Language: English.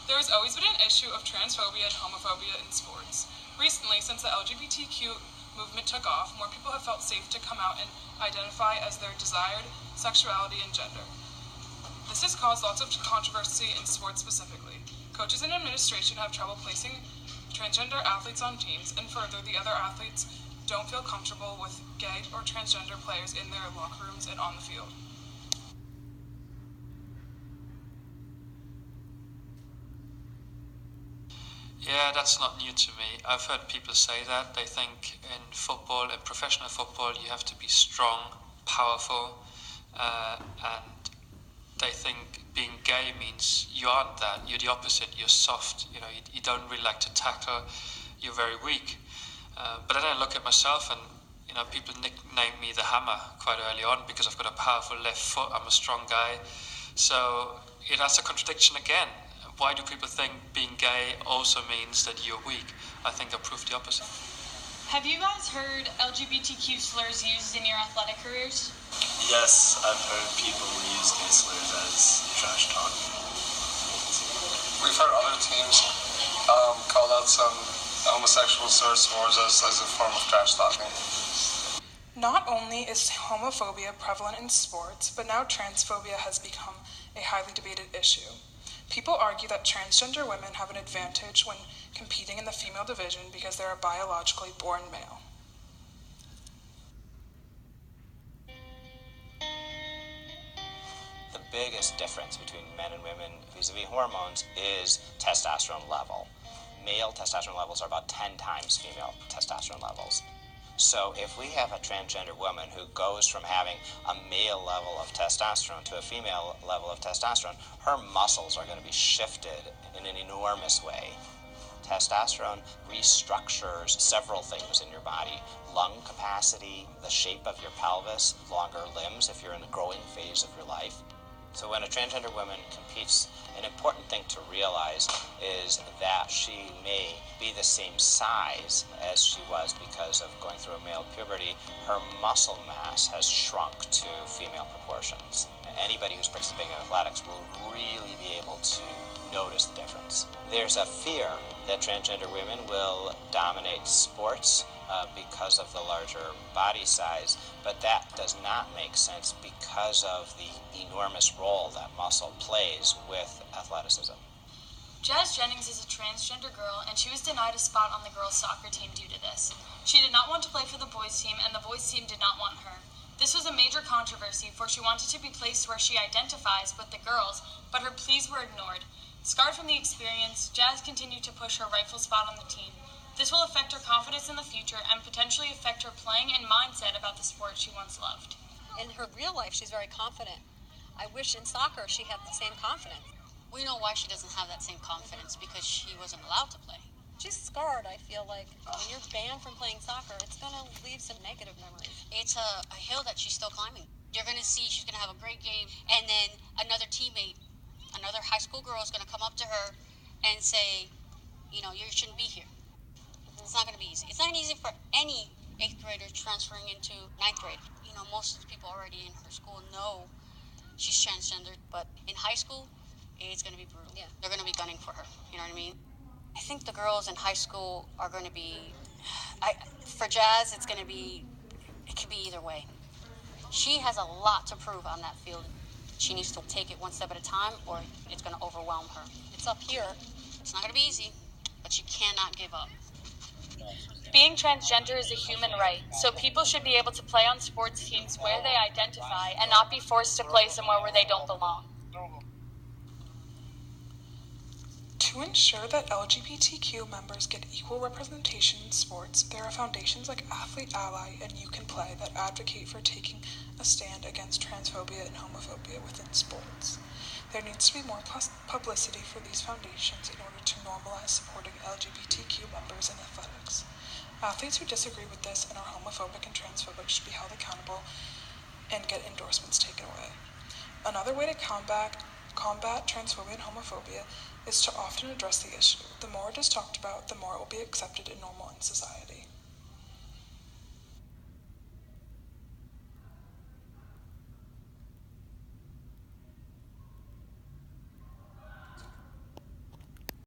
There has always been an issue of transphobia and homophobia in sports. Recently, since the LGBTQ movement took off, more people have felt safe to come out and identify as their desired sexuality and gender. This has caused lots of controversy in sports specifically. Coaches and administration have trouble placing transgender athletes on teams, and further, the other athletes don't feel comfortable with gay or transgender players in their locker rooms and on the field. Yeah, that's not new to me. I've heard people say that. They think in football, in professional football, you have to be strong, powerful, and they think being gay means you aren't that. You're the opposite. You're soft. You don't really like to tackle. You're very weak. But then I look at myself, and people nickname me the Hammer quite early on because I've got a powerful left foot. I'm a strong guy. So that's a contradiction again. Why do people think being gay also means that you're weak? I think I proved the opposite. Have you guys heard LGBTQ slurs used in your athletic careers? Yes, I've heard people use gay slurs as trash talk. We've heard other teams call out some homosexual slurs towards us as a form of trash talking. Not only is homophobia prevalent in sports, but now transphobia has become a highly debated issue. People argue that transgender women have an advantage when competing in the female division because they are biologically born male. The biggest difference between men and women vis-a-vis hormones is testosterone level. Male testosterone levels are about 10 times female testosterone levels. So if we have a transgender woman who goes from having a male level of testosterone to a female level of testosterone, her muscles are going to be shifted in an enormous way. Testosterone restructures several things in your body: lung capacity, the shape of your pelvis, longer limbs if you're in the growing phase of your life. So when a transgender woman competes, an important thing to realize is that she may be the same size as she was because of going through a male puberty. Her muscle mass has shrunk to female proportions. Anybody who's participating in athletics will really be able to notice the difference. There's a fear that transgender women will dominate sports because of the larger body size, but that does not make sense because of the enormous role that muscle plays with athleticism. Jazz Jennings is a transgender girl, and she was denied a spot on the girls' soccer team due to this. She did not want to play for the boys' team, and the boys' team did not want her. This was a major controversy, for she wanted to be placed where she identifies with the girls, but her pleas were ignored. Scarred from the experience, Jazz continued to push her rightful spot on the team. This will affect her confidence in the future and potentially affect her playing and mindset about the sport she once loved. In her real life, she's very confident. I wish in soccer she had the same confidence. We know why she doesn't have that same confidence, because she wasn't allowed to play. She's scarred, I feel like. When you're banned from playing soccer, it's going to leave some negative memories. It's a hill that she's still climbing. You're going to see she's going to have a great game, and then another teammate, another high school girl is going to come up to her and say, you shouldn't be here. It's not going to be easy. It's not easy for any 8th grader transferring into 9th grade. Most of the people already in her school know she's transgender, but in high school, it's going to be brutal. Yeah. They're going to be gunning for her. You know what I mean? I think the girls in high school are going to be, for Jazz, it could be either way. She has a lot to prove on that field. She needs to take it one step at a time, or it's going to overwhelm her. It's up here. It's not going to be easy, but she cannot give up. Being transgender is a human right, so people should be able to play on sports teams where they identify and not be forced to play somewhere where they don't belong. To ensure that LGBTQ members get equal representation in sports, there are foundations like Athlete Ally and You Can Play that advocate for taking a stand against transphobia and homophobia within sports. There needs to be more publicity for these foundations in order to normalize supporting LGBTQ members in athletics. Athletes who disagree with this and are homophobic and transphobic should be held accountable and get endorsements taken away. Another way to combat transphobia and homophobia is to often address the issue. The more it is talked about, the more it will be accepted and normal in society.